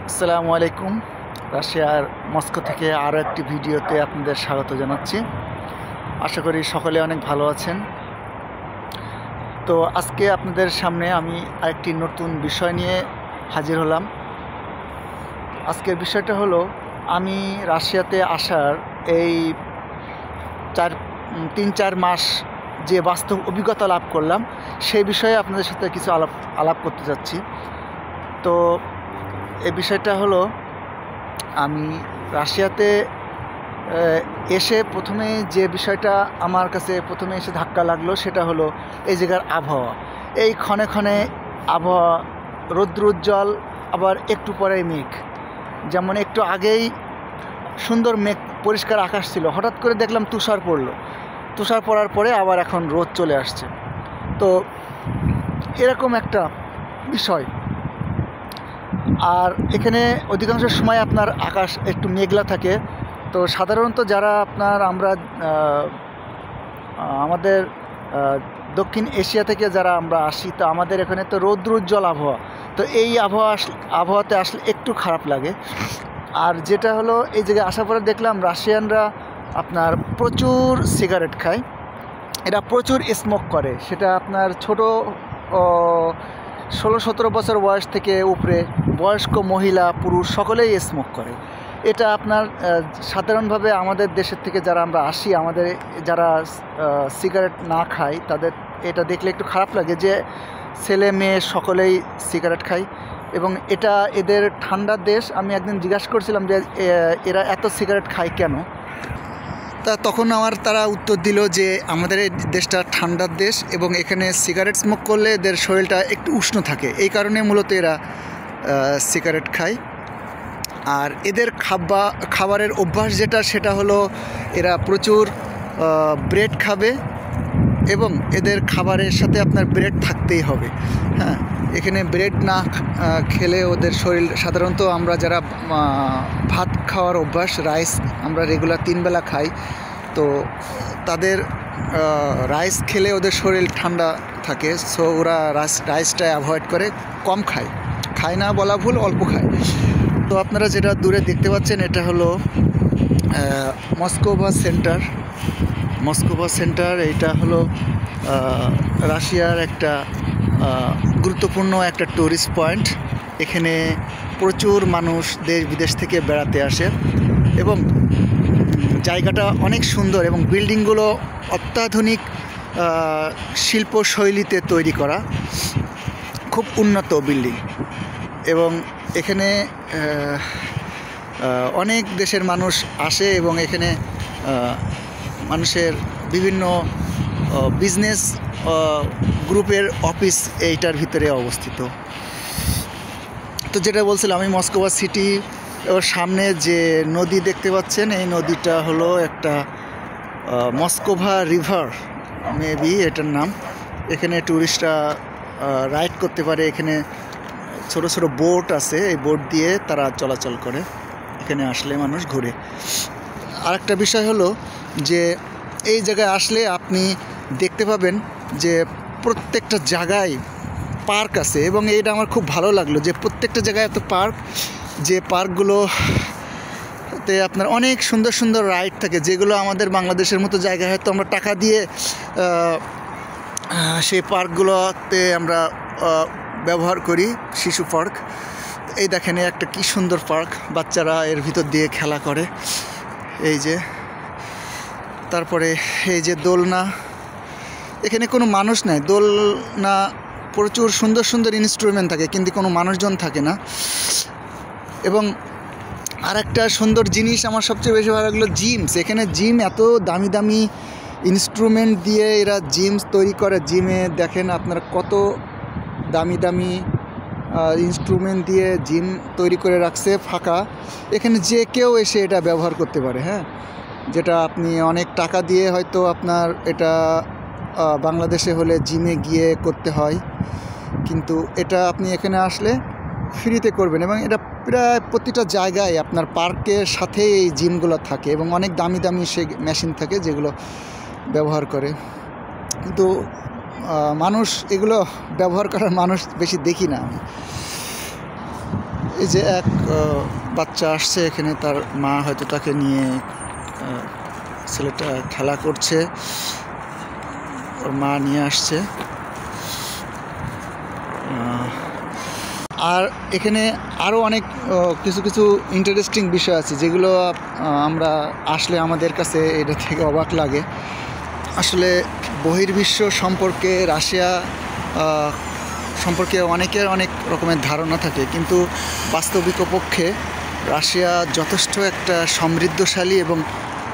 আসসালামু আলাইকুম। রাশিয়ার মস্কো থেকে আরও একটি ভিডিওতে আপনাদের স্বাগত জানাচ্ছি। আশা করি সকলে অনেক ভালো আছেন। তো আজকে আপনাদের সামনে আমি আরেকটি নতুন বিষয় নিয়ে হাজির হলাম। আজকের বিষয়টা হলো, আমি রাশিয়াতে আসার এই 3-4 মাস যে বাস্তব অভিজ্ঞতা লাভ করলাম, সেই বিষয়ে আপনাদের সাথে কিছু আলাপ করতে যাচ্ছি। তো এই বিষয়টা হলো, আমি রাশিয়াতে এসে প্রথমে যে বিষয়টা আমার কাছে প্রথমে এসে ধাক্কা লাগলো সেটা হলো এই জায়গার আবহাওয়া। এই ক্ষণে ক্ষণে আবহাওয়া রৌদ্রোজ্জ্বল, আবার একটু পরে মেঘ। যেমন একটু আগেই সুন্দর মেঘ, পরিষ্কার আকাশ ছিল, হঠাৎ করে দেখলাম তুষার পড়লো। তুষার পড়ার পরে আবার এখন রোদ চলে আসছে। তো এরকম একটা বিষয়। আর এখানে অধিকাংশ সময় আপনার আকাশ একটু মেঘলা থাকে। তো সাধারণত যারা আমরা আমাদের দক্ষিণ এশিয়া থেকে যারা আমরা আসি, তো আমাদের এখানে তো রৌদ্রোজ্জ্বল আবহাওয়া। তো এই আবহাওয়াতে আসলে একটু খারাপ লাগে। আর যেটা হলো, এই জায়গায় আসার পরে দেখলাম রাশিয়ানরা আপনার প্রচুর সিগারেট খায়, এরা প্রচুর স্মোক করে। সেটা আপনার ছোট 16-17 বছর বয়স থেকে উপরে বয়স্ক মহিলা পুরুষ সকলেই স্মোক করে। এটা আপনার সাধারণভাবে আমাদের দেশের থেকে যারা আমরা আসি, আমাদের যারা সিগারেট না খায়, তাদের এটা দেখলে একটু খারাপ লাগে যে ছেলে মেয়ে সকলেই সিগারেট খায়। এবং এটা এদের ঠান্ডার দেশ। আমি একদিন জিজ্ঞাসা করছিলাম যে এরা এত সিগারেট খায় কেন। তখন তারা উত্তর দিল যে আমাদের এই দেশটা ঠান্ডার দেশ এবং এখানে সিগারেট স্মোক করলে এদের শরীরটা একটু উষ্ণ থাকে, এই কারণে মূলত এরা সিগারেট খায়। আর এদের খাবারের অভ্যাস সেটা হলো, এরা প্রচুর ব্রেড খাবে এবং এদের খাবারের সাথে আপনার ব্রেড থাকতেই হবে। হ্যাঁ, এখানে ব্রেড না খেলে ওদের শরীর, সাধারণত আমরা যারা ভাত খাওয়ার অভ্যাস, রাইস আমরা রেগুলার 3 বেলা খাই, তো তাদের রাইস খেলে ওদের শরীর ঠান্ডা থাকে। সো ওরা রাইসটা অ্যাভয়েড করে, কম খায় না বলা ভুল, অল্প খায়। তো আপনারা যেটা দূরে দেখতে পাচ্ছেন, এটা হলো মস্কোভা সেন্টার। এইটা হলো রাশিয়ার একটা গুরুত্বপূর্ণ একটা টুরিস্ট পয়েন্ট। এখানে প্রচুর মানুষ দেশ বিদেশ থেকে বেড়াতে আসে এবং জায়গাটা অনেক সুন্দর এবং বিল্ডিংগুলো অত্যাধুনিক শিল্পশৈলীতে তৈরি করা, খুব উন্নত বিল্ডিং। এবং এখানে অনেক দেশের মানুষ আসে এবং এখানে মানুষের বিভিন্ন বিজনেস গ্রুপের অফিস এইটার ভিতরে অবস্থিত। তো যেটা বলছিলাম, আমি মস্কোভা সিটি ওর সামনে যে নদী দেখতে পাচ্ছেন, এই নদীটা হলো একটা মস্কোভা রিভার, মেবি এটার নাম। এখানে ট্যুরিস্টরা রাইড করতে পারে। এখানে ছোট ছোট বোট আছে, এই বোট দিয়ে তারা চলাচল করে। এখানে আসলে মানুষ ঘুরে। আরেকটা বিষয় হলো যে এই জায়গায় আসলে আপনি দেখতে পাবেন যে প্রত্যেকটা জায়গায় পার্ক আছে এবং এইটা আমার খুব ভালো লাগলো যে প্রত্যেকটা জায়গায় এত পার্ক, যে পার্কগুলোতে আপনার অনেক সুন্দর সুন্দর রাইড থাকে, যেগুলো আমাদের বাংলাদেশের মতো জায়গায় হয়তো আমরা টাকা দিয়ে সেই পার্কগুলোতে আমরা ব্যবহার করি, শিশু পার্ক। এই দেখেন, একটা কি সুন্দর পার্ক, বাচ্চারা এর ভিতর দিয়ে খেলা করে। এই যে, তারপরে এই যে দোলনা, এখানে কোনো মানুষ নেই। দোলনা প্রচুর সুন্দর সুন্দর ইনস্ট্রুমেন্ট থাকে, কিন্তু কোনো মানুষজন থাকে না। এবং আরেকটা সুন্দর জিনিস আমার সবচেয়ে বেশি ভালো লাগলো, জিমস। এখানে জিম, এত দামি দামি ইনস্ট্রুমেন্ট দিয়ে এরা জিমস তৈরি করে। জিমে দেখেন আপনারা কত দামি দামি ইনস্ট্রুমেন্ট দিয়ে জিম তৈরি করে রাখছে ফাঁকা। এখানে যে কেউ এসে এটা ব্যবহার করতে পারে। হ্যাঁ, যেটা আপনি অনেক টাকা দিয়ে হয়তো আপনার এটা বাংলাদেশে হলে জিমে গিয়ে করতে হয়, কিন্তু এটা আপনি এখানে আসলে ফ্রিতে করবেন। এবং এটা প্রায় প্রতিটা জায়গায় আপনার পার্কের সাথে এই জিমগুলো থাকে এবং অনেক দামি দামি সে মেশিন থাকে যেগুলো ব্যবহার করে। কিন্তু মানুষ এগুলো ব্যবহার করার মানুষ বেশি দেখি না। এই যে এক বাচ্চা আসছে এখানে, তার মা হয়তো তাকে নিয়ে, ছেলেটা খেলা করছে, ওর মা নিয়ে আসছে। আর এখানে আরও অনেক কিছু কিছু ইন্টারেস্টিং বিষয় আছে যেগুলো আমরা আসলে আমাদের কাছে এটা থেকে অবাক লাগে। আসলে বহির্বিশ্ব সম্পর্কে, রাশিয়া সম্পর্কে অনেকের অনেক রকমের ধারণা থাকে, কিন্তু বাস্তবিক পক্ষে রাশিয়া যথেষ্ট একটা সমৃদ্ধশালী এবং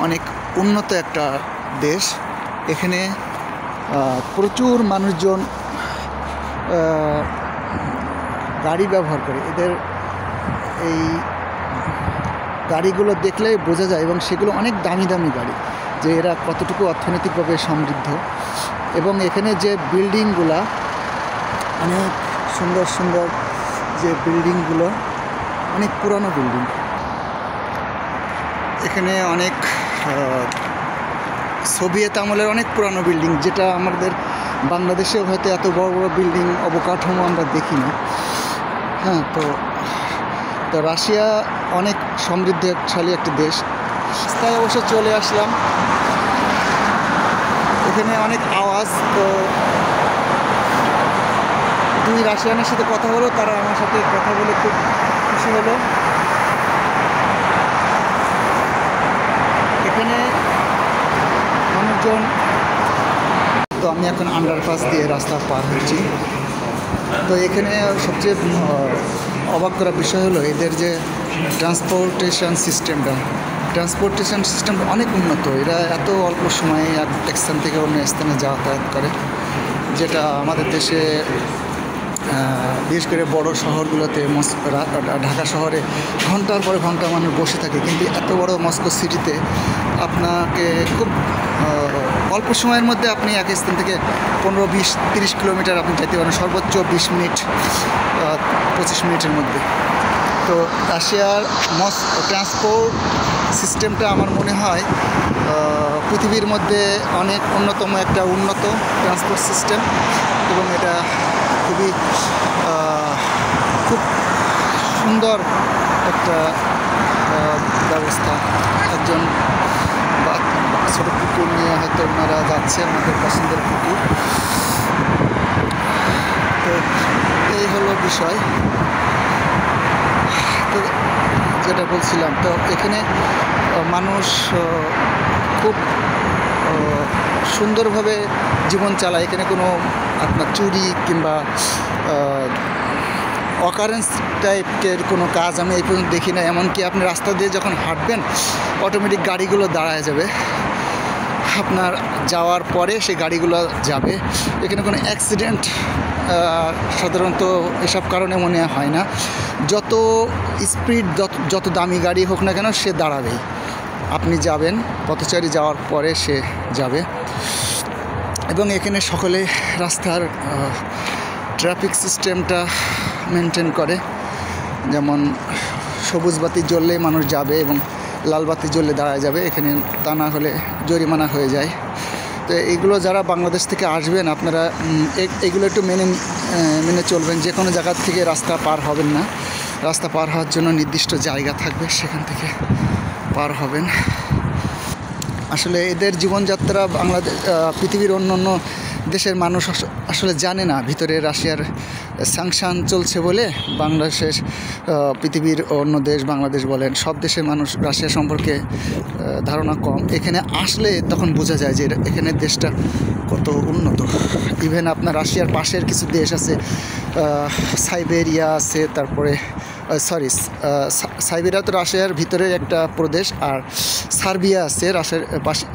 অনেক উন্নত একটা দেশ। এখানে প্রচুর মানুষজন গাড়ি ব্যবহার করে। এদের এই গাড়িগুলো দেখলেই বোঝা যায়, এবং সেগুলো অনেক দামি দামি গাড়ি, যে এরা কতটুকু অর্থনৈতিকভাবে সমৃদ্ধ। এবং এখানে যে বিল্ডিংগুলা, অনেক সুন্দর সুন্দর যে বিল্ডিংগুলো, অনেক পুরানো বিল্ডিং। এখানে অনেক সোভিয়েত আমলের অনেক পুরানো বিল্ডিং, যেটা আমাদের বাংলাদেশেও হয়তো এত বড় বড় বিল্ডিং অবকাঠামো আমরা দেখি না। হ্যাঁ, তো রাশিয়া অনেক সমৃদ্ধশালী একটা দেশ। তাই অবশ্য চলে আসলাম। এখানে অনেক আওয়াজ, তো দুই রাশিয়ানের সাথে কথা হলো, তারা আমার সাথে কথা বলে খুব খুশি হলো। এখানে মানুষজন, তো আমি এখন আন্ডারপাস দিয়ে রাস্তা পার হচ্ছি। তো এখানে সবচেয়ে অবাক করা বিষয় হলো এদের যে ট্রান্সপোর্টেশন সিস্টেমটা অনেক উন্নত। এরা এত অল্প সময়ে এক স্থান থেকে অন্য স্থানে যাতায়াত করে, যেটা আমাদের দেশে বিশেষ করে বড় শহরগুলোতে, ঢাকা শহরে ঘন্টার পরে ঘন্টা মানুষ বসে থাকে, কিন্তু এত বড় মস্কো সিটিতে আপনাকে খুব অল্প সময়ের মধ্যে আপনি এক স্থান থেকে 15, 20, 30 কিলোমিটার আপনি যেতে পারেন, সর্বোচ্চ 20 মিনিট, 25 মিনিটের মধ্যে। তো রাশিয়ার ট্রান্সপোর্ট সিস্টেমটা আমার মনে হয় পৃথিবীর মধ্যে অনেক অন্যতম একটা উন্নত ট্রান্সপোর্ট সিস্টেম, এবং এটা খুব সুন্দর একটা ব্যবস্থা। একজন ছোটো কুকুর নিয়ে হয়তো ওনারা যাচ্ছে, আমাদের পছন্দের কুকুর। তো এই হলো বিষয়। তো যেটা বলছিলাম, তো এখানে মানুষ খুব সুন্দরভাবে জীবন চালায়। এখানে কোনো আপনার চুরি কিংবা অকারেন্স টাইপের কোনো কাজ আমি এই পর্যন্ত দেখি না। এমনকি আপনি রাস্তা দিয়ে যখন হাঁটবেন, অটোমেটিক গাড়িগুলো দাঁড়ায় যাবে, আপনার যাওয়ার পরে সেই গাড়িগুলো যাবে। এখানে কোনো অ্যাক্সিডেন্ট সাধারণত এসব কারণে মনে হয় না। যত স্পিড, যত দামি গাড়ি হোক না কেন, সে দাঁড়াবেই। আপনি যাবেন, পথচারী যাওয়ার পরে সে যাবে। এবং এখানে সকলে রাস্তার ট্রাফিক সিস্টেমটা মেনটেন করে, যেমন সবুজ বাতি জ্বললে মানুষ যাবে এবং লাল বাতি জ্বললে দাঁড়ায় যাবে। এখানে তা না হলে জরিমানা হয়ে যায়। তো এইগুলো যারা বাংলাদেশ থেকে আসবেন, আপনারা এগুলো একটু মেনে চলবেন। যে কোনো জায়গা থেকে রাস্তা পার হবেন না। রাস্তা পার হওয়ার জন্য নির্দিষ্ট জায়গা থাকবে, সেখান থেকে পার হবেন। আসলে এদের জীবনযাত্রা পৃথিবীর অন্য অন্য দেশের মানুষ আসলে জানে না। ভিতরে রাশিয়ার স্যাংশন চলছে বলে বাংলাদেশের, পৃথিবীর অন্য দেশ, বাংলাদেশ বলেন, সব দেশের মানুষ রাশিয়া সম্পর্কে ধারণা কম। এখানে আসলে তখন বোঝা যায় যে এখানে দেশটা কত উন্নত। ইভেন আপনার রাশিয়ার পাশের কিছু দেশ আছে, সাইবেরিয়া আছে, তারপরে সাইবেরিয়া তো রাশিয়ার ভিতরে একটা প্রদেশ, আর সার্বিয়া আছে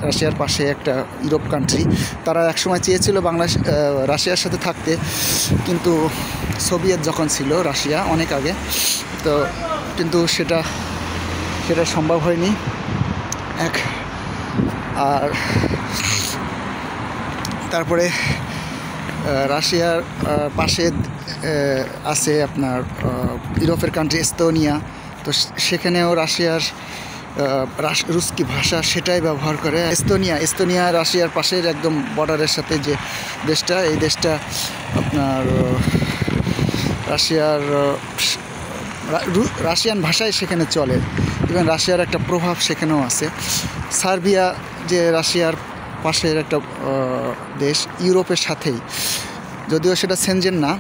রাশিয়ার পাশে একটা ইউরোপ কান্ট্রি। তারা একসময় চেয়েছিল রাশিয়ার সাথে থাকতে, কিন্তু সোভিয়েত যখন ছিল রাশিয়া অনেক আগে, তো কিন্তু সেটা সম্ভব হয়নি। আর তারপরে রাশিয়ার পাশে আছে আপনার ইউরোপের কান্ট্রি এস্তোনিয়া। তো সেখানেও রাশিয়ার রুস্কি ভাষা সেটাই ব্যবহার করে। এস্তোনিয়া রাশিয়ার পাশের একদম বর্ডারের সাথে যে দেশটা, এই দেশটা আপনার রাশিয়ার রাশিয়ান ভাষাই সেখানে চলে এবং রাশিয়ার একটা প্রভাব সেখানেও আছে। সার্বিয়া যে রাশিয়ার পাশের একটা দেশ, ইউরোপের সাথেই, যদিও সেটা সেনজেন না,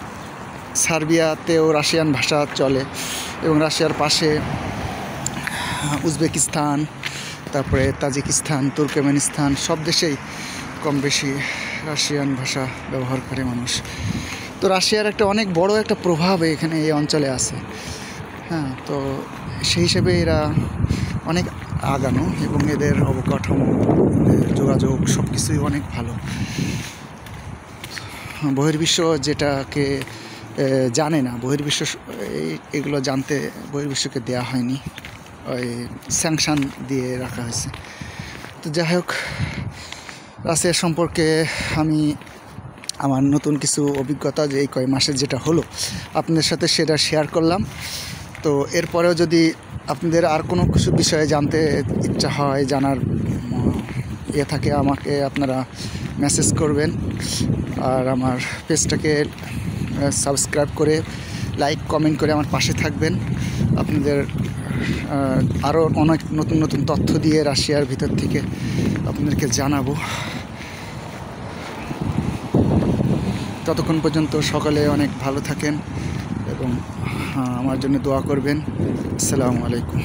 সার্বিয়াতেও রাশিয়ান ভাষা চলে এবং রাশিয়ার পাশে উজবেকিস্তান, তারপরে তাজিকিস্তান, তুর্কমেনিস্তান, সব দেশেই কম বেশি রাশিয়ান ভাষা ব্যবহার করে মানুষ। তো রাশিয়ার একটা অনেক বড় একটা প্রভাব এখানে এই অঞ্চলে আছে। হ্যাঁ, তো সেই হিসেবে এরা অনেক আগানো এবং এদের অবকাঠামো, এদের যোগাযোগ সব কিছুই অনেক ভালো। বহির্বিশ্ব যেটাকে জানে না, বহির্বিশ্ব এগুলো জানতে বহির্বিশ্বকে দেওয়া হয়নি, ওই স্যাংশন দিয়ে রাখা হয়েছে। তো যাই হোক, রাশিয়া সম্পর্কে আমি আমার নতুন কিছু অভিজ্ঞতা যে এই কয়েক মাসে যেটা হলো আপনাদের সাথে সেটা শেয়ার করলাম। তো এরপরেও যদি আপনাদের আর কোনো কিছু বিষয়ে জানতে ইচ্ছা হয়, জানার থাকে, আমাকে আপনারা মেসেজ করবেন। আর আমার পেজটাকে সাবস্ক্রাইব করে লাইক কমেন্ট করে আমার পাশে থাকবেন। আপনাদের আরও অনেক নতুন নতুন তথ্য দিয়ে রাশিয়ার ভিতর থেকে আপনাদেরকে জানাবো। ততক্ষণ পর্যন্ত সকলে অনেক ভালো থাকেন এবং আমার জন্য দোয়া করবেন। আসসালামু আলাইকুম।